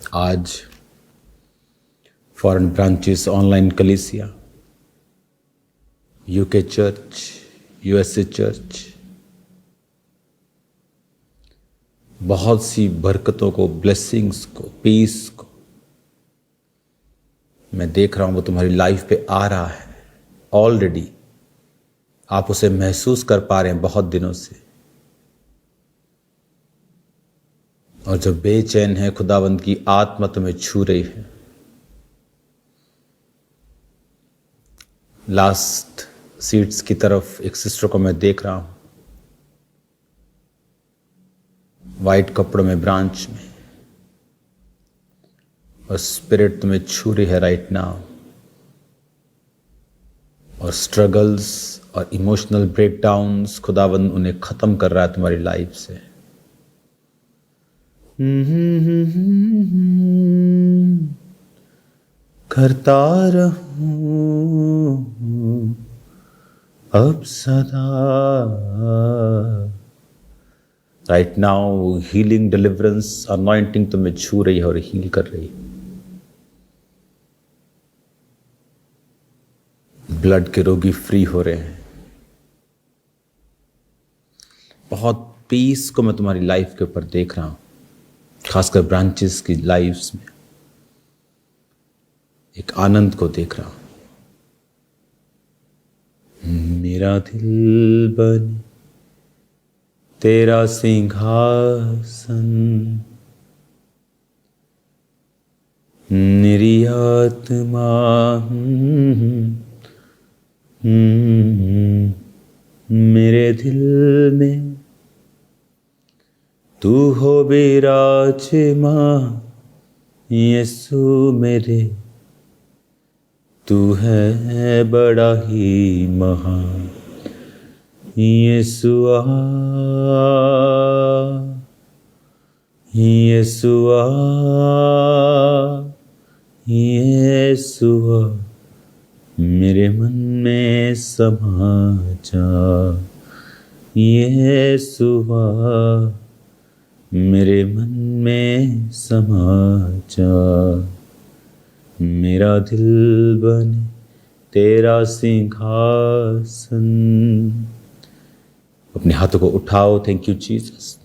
आज foreign branches, online कलीसिया, UK church, USA church, बहुत सी बरकतों को, ब्लेसिंग्स को, पीस को मैं देख रहा हूँ वो तुम्हारी लाइफ पे आ रहा है। ऑलरेडी आप उसे महसूस कर पा रहे हैं बहुत दिनों से। और जो बेचैन है, खुदावंद की आत्मा तुम्हें छू रही है। लास्ट सीट्स की तरफ एक सिस्टर को मैं देख रहा हूं, वाइट कपड़ों में, ब्रांच में, और स्पिरिट तुम्हें छू रही है राइट नाउ। और स्ट्रगल्स और इमोशनल ब्रेकडाउन्स खुदावंद उन्हें खत्म कर रहा है तुम्हारी लाइफ से। करता रहूं अब सदा। Right now healing, deliverance, anointing तुम्हें छू रही है और हील कर रही है। ब्लड के रोगी फ्री हो रहे हैं। बहुत पीस को मैं तुम्हारी लाइफ के ऊपर देख रहा हूं, खासकर ब्रांचेस की लाइफ्स में एक आनंद को देख रहा हूं। मेरा दिल बने तेरा सिंहासन, मेरी आत्मा मेरे दिल में तू हो विराजमान। यीशु मेरे, तू है बड़ा ही महान। यीशुआ, यीशुआ, यीशुआ, मेरे मन में समा जा। यीशुआ, मेरे मन में समा जा। मेरा दिल बने तेरा सिंहासन। अपने हाथों को उठाओ। Thank you Jesus.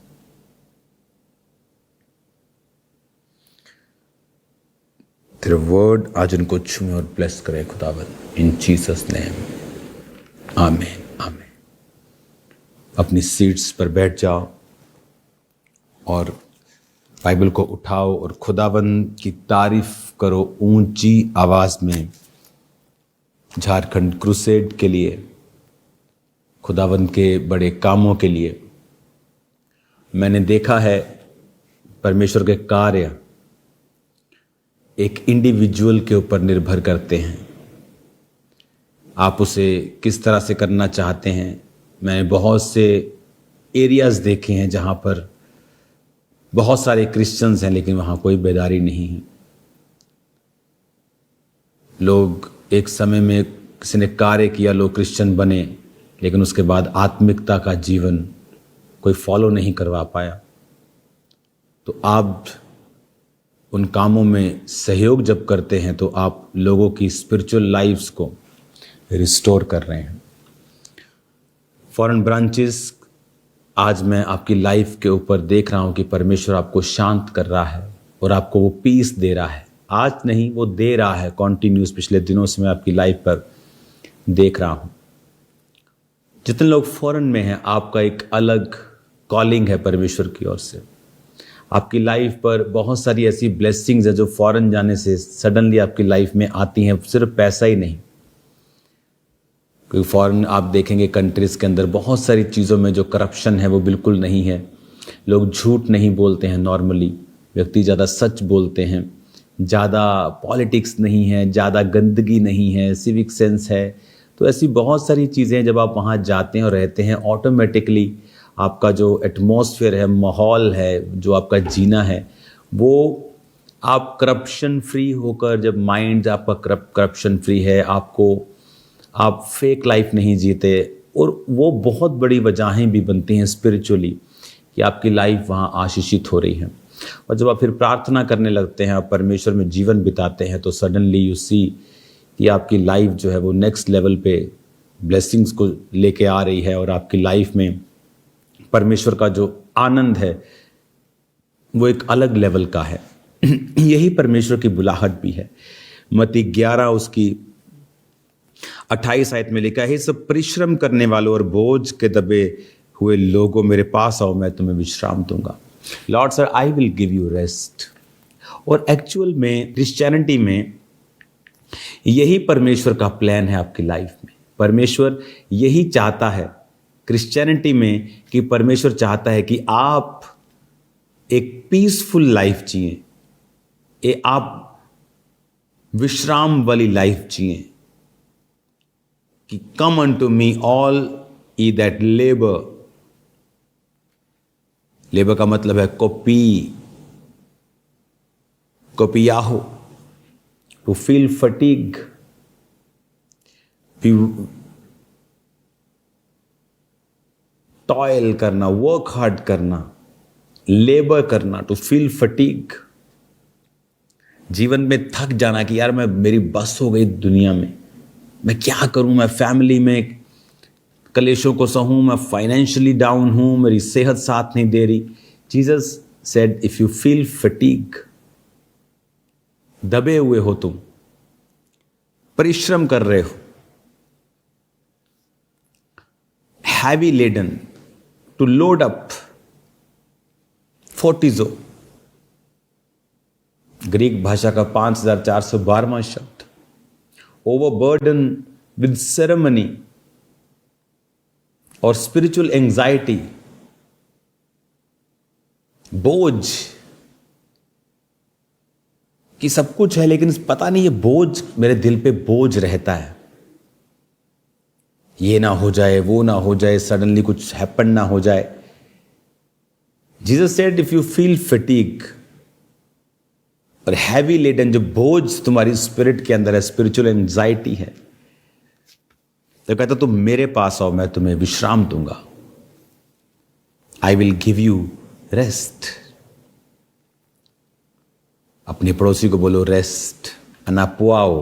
तेरा वर्ड आज उनको छूए और ब्लेस करे खुदावंद, इन जीसस नेम, आमीन, आमीन। अपनी सीट्स पर बैठ जाओ और बाइबल को उठाओ और खुदावंद की तारीफ करो ऊंची आवाज में। झारखंड क्रूसेड के लिए, खुदावंद के बड़े कामों के लिए। मैंने देखा है परमेश्वर के कार्य एक इंडिविजुअल के ऊपर निर्भर करते हैं। आप उसे किस तरह से करना चाहते हैं। मैंने बहुत से एरियाज देखे हैं जहां पर बहुत सारे क्रिश्चियंस हैं लेकिन वहां कोई बेदारी नहीं है। लोग एक समय में किसी ने कार्य किया, लोग क्रिश्चियन बने, लेकिन उसके बाद आत्मिकता का जीवन कोई फॉलो नहीं करवा पाया। तो आप उन कामों में सहयोग जब करते हैं तो आप लोगों की स्पिरिचुअल लाइफ्स को रिस्टोर कर रहे हैं। फॉरेन ब्रांचेस, आज मैं आपकी लाइफ के ऊपर देख रहा हूं कि परमेश्वर आपको शांत कर रहा है और आपको वो पीस दे रहा है। आज नहीं, वो दे रहा है कॉन्टिन्यूस। पिछले दिनों से मैं आपकी लाइफ पर देख रहा हूं। जितने लोग फॉरेन में हैं, आपका एक अलग कॉलिंग है परमेश्वर की ओर से। आपकी लाइफ पर बहुत सारी ऐसी ब्लेसिंग्स है जो फॉरेन जाने से सडनली आपकी लाइफ में आती हैं। सिर्फ पैसा ही नहीं, क्योंकि फॉरेन आप देखेंगे कंट्रीज के अंदर बहुत सारी चीज़ों में जो करप्शन है वो बिल्कुल नहीं है। लोग झूठ नहीं बोलते हैं, नॉर्मली व्यक्ति ज़्यादा सच बोलते हैं। ज़्यादा पॉलिटिक्स नहीं है, ज़्यादा गंदगी नहीं है, सिविक सेंस है। तो ऐसी बहुत सारी चीज़ें जब आप वहाँ जाते हैं और रहते हैं, ऑटोमेटिकली आपका जो एटमॉस्फेयर है, माहौल है, जो आपका जीना है, वो आप करप्शन फ्री होकर, जब माइंड आपका करप्शन फ्री है, आप फेक लाइफ नहीं जीते। और वो बहुत बड़ी वजहें भी बनती हैं स्पिरिचुअली कि आपकी लाइफ वहाँ आशीषित हो रही है। और जब आप फिर प्रार्थना करने लगते हैं, आप परमेश्वर में जीवन बिताते हैं, तो सडनली यू सी कि आपकी लाइफ जो है वो नेक्स्ट लेवल पे ब्लेसिंग्स को लेके आ रही है, और आपकी लाइफ में परमेश्वर का जो आनंद है वो एक अलग लेवल का है। यही परमेश्वर की बुलाहट भी है। मत्ती 11 उसकी 28 आयत में लिखा है, सब परिश्रम करने वालों और बोझ के दबे हुए लोगों मेरे पास आओ, मैं तुम्हें विश्राम दूंगा। Lord sir I will give you rest. और एक्चुअल में क्रिश्चियनिटी में यही परमेश्वर का प्लान है आपकी लाइफ में। परमेश्वर यही चाहता है क्रिश्चियनिटी में कि परमेश्वर चाहता है कि आप एक पीसफुल लाइफ जिए, आप विश्राम वाली लाइफ जिए। कि come unto me all ye that labour, labour का मतलब है कोपियाहो, टू फील फटीग, टॉयल करना, वर्क हार्ड करना, लेबर करना, टू फील फटीग, जीवन में थक जाना कि यार मेरी बस हो गई दुनिया में, मैं क्या करूं, मैं फैमिली में कलेशों को सहूं, मैं फाइनेंशियली डाउन हूं, मेरी सेहत साथ नहीं दे रही। Jesus said if you feel fatigue, दबे हुए हो तुम, परिश्रम कर रहे हो, heavy laden, to load up, फोर्टिजो, ग्रीक भाषा का 5412वां शब्द, ओवरबर्डन विद सेरेमनी और स्पिरिचुअल एंजाइटी, बोझ कि सब कुछ है लेकिन पता नहीं ये बोझ मेरे दिल पे बोझ रहता है, ये ना हो जाए, वो ना हो जाए, सडनली कुछ हैपन ना हो जाए। Jesus said if you feel fatigue और हैवी लेडन, जो बोझ तुम्हारी स्पिरिट के अंदर है, स्पिरिचुअल एंजाइटी है, तो कहता तुम मेरे पास आओ, मैं तुम्हें विश्राम दूंगा। I will give you rest. अपने पड़ोसी को बोलो रेस्ट, अनापुआओ,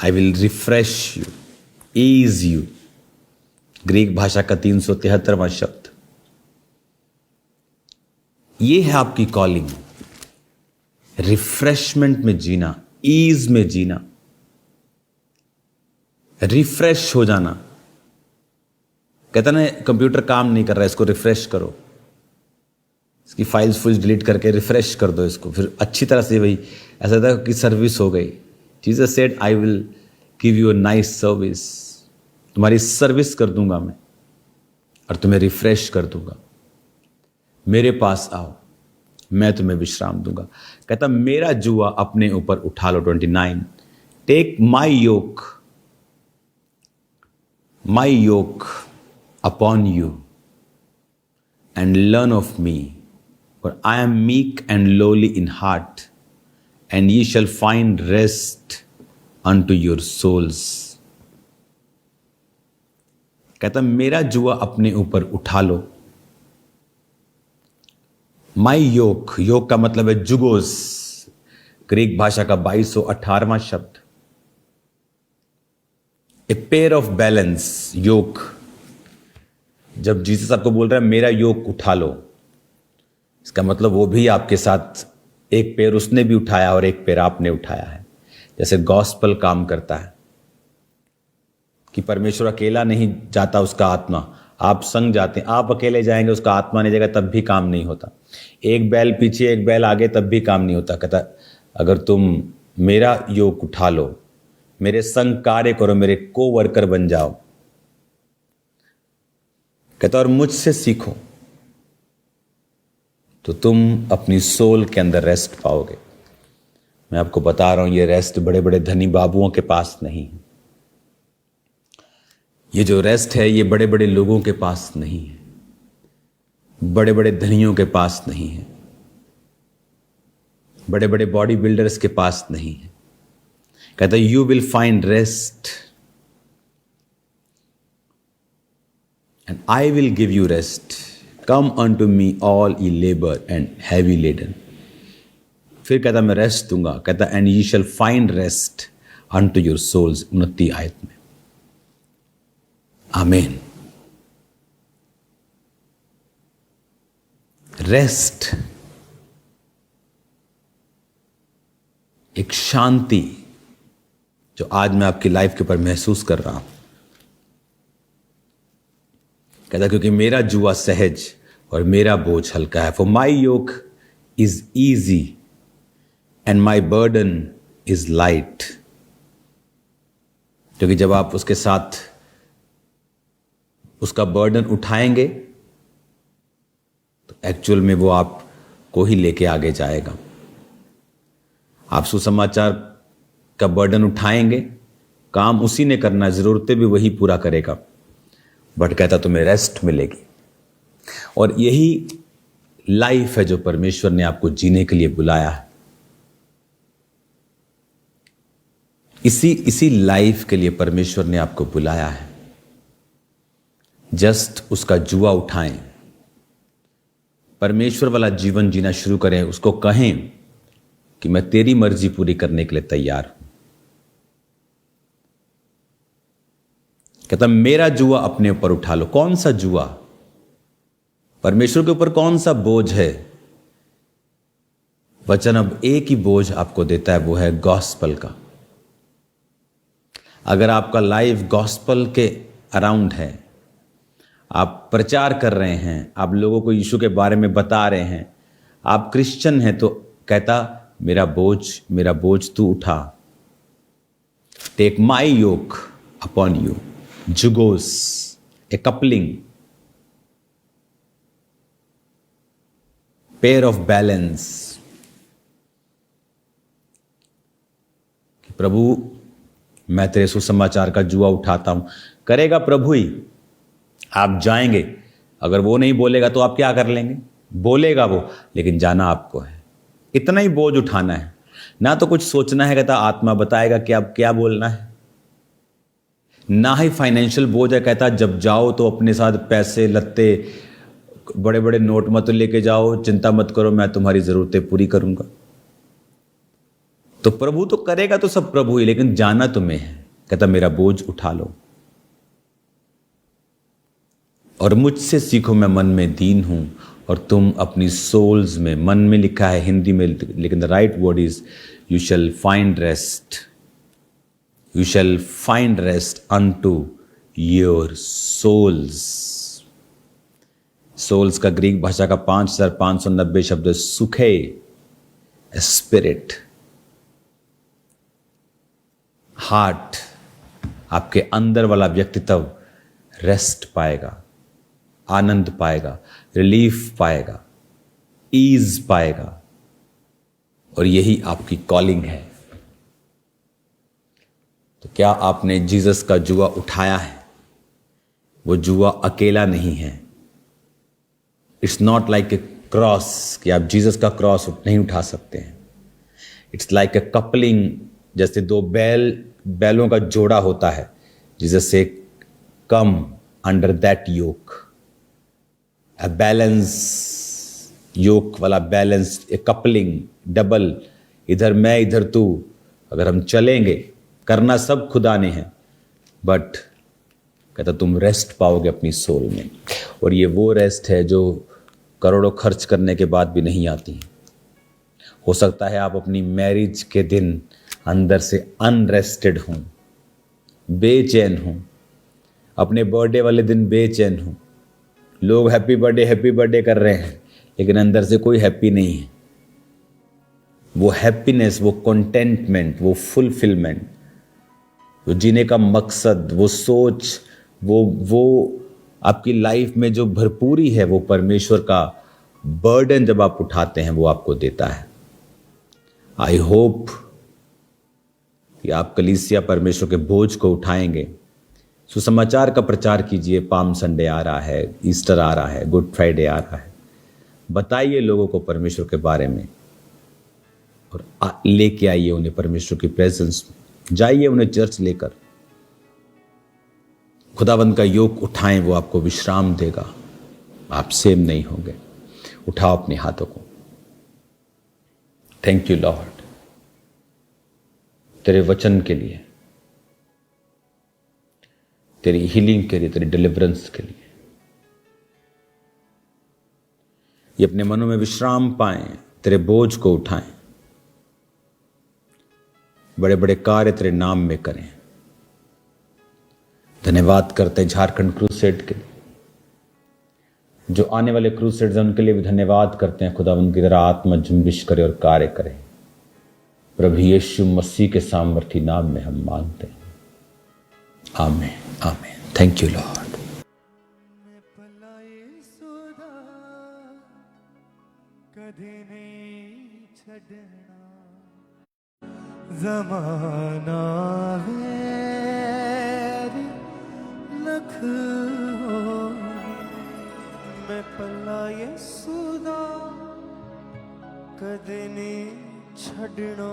I will refresh you, ease you, Greek भाषा का 373वां शब्द। ये है आपकी कॉलिंग, रिफ्रेशमेंट में जीना, ईज में जीना, रिफ्रेश हो जाना। कहता ना कंप्यूटर काम नहीं कर रहा है, इसको रिफ्रेश करो, इसकी फाइल्स फुल्स डिलीट करके रिफ्रेश कर दो इसको, फिर अच्छी तरह से वही ऐसा था कि सर्विस हो गई। Jesus said I will give you a nice service, तुम्हारी सर्विस कर दूंगा मैं और तुम्हें रिफ्रेश कर दूंगा। मेरे पास आओ, मैं तुम्हें विश्राम दूंगा। कहता मेरा जुआ अपने ऊपर उठा लो। 29, take my yoke upon you and learn of me, for I am meek and lowly in heart, and ye shall find rest unto your souls. कहता मेरा जुआ अपने ऊपर उठा लो। माई योक, योग का मतलब है जुगोस, ग्रीक भाषा का 2218वां शब्द। ए पेयर ऑफ बैलेंस, योग। जब जीसस आपको बोल रहा है मेरा योग उठा लो, इसका मतलब वो भी आपके साथ एक पैर उसने भी उठाया और एक पैर आपने उठाया है। जैसे गॉस्पल काम करता है कि परमेश्वर अकेला नहीं जाता, उसका आत्मा, आप संग जाते हैं। आप अकेले जाएंगे, उसका आत्मा नहीं जाएगा, तब भी काम नहीं होता। एक बैल पीछे एक बैल आगे, तब भी काम नहीं होता। कहता अगर तुम मेरा योग उठा लो, मेरे संग कार्य करो, मेरे को वर्कर बन जाओ, कहता और मुझसे सीखो, तो तुम अपनी सोल के अंदर रेस्ट पाओगे। मैं आपको बता रहा हूं, ये रेस्ट बड़े बड़े धनी बाबुओं के पास नहीं है। ये जो रेस्ट है, ये बड़े बड़े लोगों के पास नहीं है, बड़े बड़े धनियों के पास नहीं है, बड़े बड़े बॉडी बिल्डर्स के पास नहीं है। कहता you will find rest and I will give you rest. Come unto me all ye labor and heavy laden। फिर कहता मैं रेस्ट दूंगा, कहता and ye shall find rest unto your souls। 29 आयत में। आमीन। रेस्ट, एक शांति जो आज मैं आपकी लाइफ के ऊपर महसूस कर रहा हूं। कहता क्योंकि मेरा जुआ सहज और मेरा बोझ हल्का है। For my yoke is easy and my burden is light. क्योंकि जब आप उसके साथ उसका बर्डन उठाएंगे तो एक्चुअल में वो आपको ही लेके आगे जाएगा। आप सुसमाचार का बर्डन उठाएंगे, काम उसी ने करना, जरूरतें भी वही पूरा करेगा, बट कहता तुम्हें रेस्ट मिलेगी। और यही लाइफ है जो परमेश्वर ने आपको जीने के लिए बुलाया है। इसी लाइफ के लिए परमेश्वर ने आपको बुलाया है। जस्ट उसका जुआ उठाएं, परमेश्वर वाला जीवन जीना शुरू करें। उसको कहें कि मैं तेरी मर्जी पूरी करने के लिए तैयार हूं। कहता मेरा जुआ अपने ऊपर उठा लो। कौन सा जुआ? परमेश्वर के ऊपर कौन सा बोझ है? वचन अब एक ही बोझ आपको देता है, वो है गॉस्पल का। अगर आपका लाइफ गॉस्पल के अराउंड है, आप प्रचार कर रहे हैं, आप लोगों को यीशु के बारे में बता रहे हैं, आप क्रिश्चियन हैं, तो कहता मेरा बोझ तू उठा। Take my yoke upon you. जुगोस, a coupling, pair of balance. प्रभु मैं तेरे सुसमाचार का जुआ उठाता हूं। करेगा प्रभु ही। आप जाएंगे, अगर वो नहीं बोलेगा तो आप क्या कर लेंगे? बोलेगा वो, लेकिन जाना आपको है। इतना ही बोझ उठाना है, ना तो कुछ सोचना है। कहता आत्मा बताएगा कि आप क्या बोलना है। ना ही फाइनेंशियल बोझ है। कहता जब जाओ तो अपने साथ पैसे लत्ते बड़े बड़े नोट मत लेके जाओ, चिंता मत करो, मैं तुम्हारी जरूरतें पूरी करूंगा। तो प्रभु तो करेगा, तो सब प्रभु ही, लेकिन जाना तुम्हें है। कहता मेरा बोझ उठा लो और मुझसे सीखो, मैं मन में दीन हूं और तुम अपनी सोल्स में। मन में लिखा है हिंदी में, लेकिन the right word is you shall find rest. You shall find rest unto your souls. Souls का ग्रीक भाषा का 5590 शब्द सुखे, स्पिरिट, हार्ट। आपके अंदर वाला व्यक्तित्व रेस्ट पाएगा, आनंद पाएगा, रिलीफ पाएगा, ईज पाएगा। और यही आपकी कॉलिंग है। तो क्या आपने जीसस का जुआ उठाया है? वो जुआ अकेला नहीं है। It's not like a cross कि आप जीसस का क्रॉस नहीं उठा सकते हैं। इट्स लाइक ए कपलिंग, जैसे दो बैलों का जोड़ा होता है। जीसस से come under that yoke, a balance, yoke वाला बैलेंस, ए कपलिंग, डबल, इधर मैं इधर तू। अगर हम चलेंगे, करना सब खुदा ने है, बट कहता तुम रेस्ट पाओगे अपनी सोल में। और ये वो रेस्ट है जो करोड़ों खर्च करने के बाद भी नहीं आती। हो सकता है आप अपनी मैरिज के दिन अंदर से अनरेस्टेड हों, बेचैन हों, अपने बर्थडे वाले दिन बेचैन हों। लोग हैप्पी बर्थडे कर रहे हैं, लेकिन अंदर से कोई हैप्पी नहीं है। वो हैप्पीनेस, वो कंटेंटमेंट, वो फुलफिलमेंट, वो जीने का मकसद, वो सोच, वो आपकी लाइफ में जो भरपूरी है, वो परमेश्वर का बर्डन जब आप उठाते हैं वो आपको देता है। आई होप कि आप कलीसिया परमेश्वर के बोझ को उठाएंगे। सुसमाचार का प्रचार कीजिए। पाम संडे आ रहा है, ईस्टर आ रहा है, गुड फ्राइडे आ रहा है। बताइए लोगों को परमेश्वर के बारे में और लेके आइए उन्हें परमेश्वर की प्रेजेंस में। जाइए उन्हें चर्च लेकर। खुदावंद का योग उठाएं, वो आपको विश्राम देगा। आप सेम नहीं होंगे। उठाओ अपने हाथों को। थैंक यू लॉर्ड, तेरे वचन के लिए, तेरी हीलिंग के लिए, तेरी डिलीवरेंस के लिए। ये अपने मनों में विश्राम पाएं, तेरे बोझ को उठाएं, बड़े बड़े कार्य तेरे नाम में करें। धन्यवाद करते हैं झारखंड क्रूसेड के लिए, जो आने वाले क्रूसेड्स हैं उनके लिए भी धन्यवाद करते हैं। खुदा उनकी तरह आत्मा जुम्बिश करे और कार्य करे। प्रभु यीशु मसीह के सामर्थी नाम में हम मांगते हैं, आमीन आमीन। Thank you Lord. ज़माना वेरी लख हो, मैं पला यसुदा कदे नहीं छड़ना।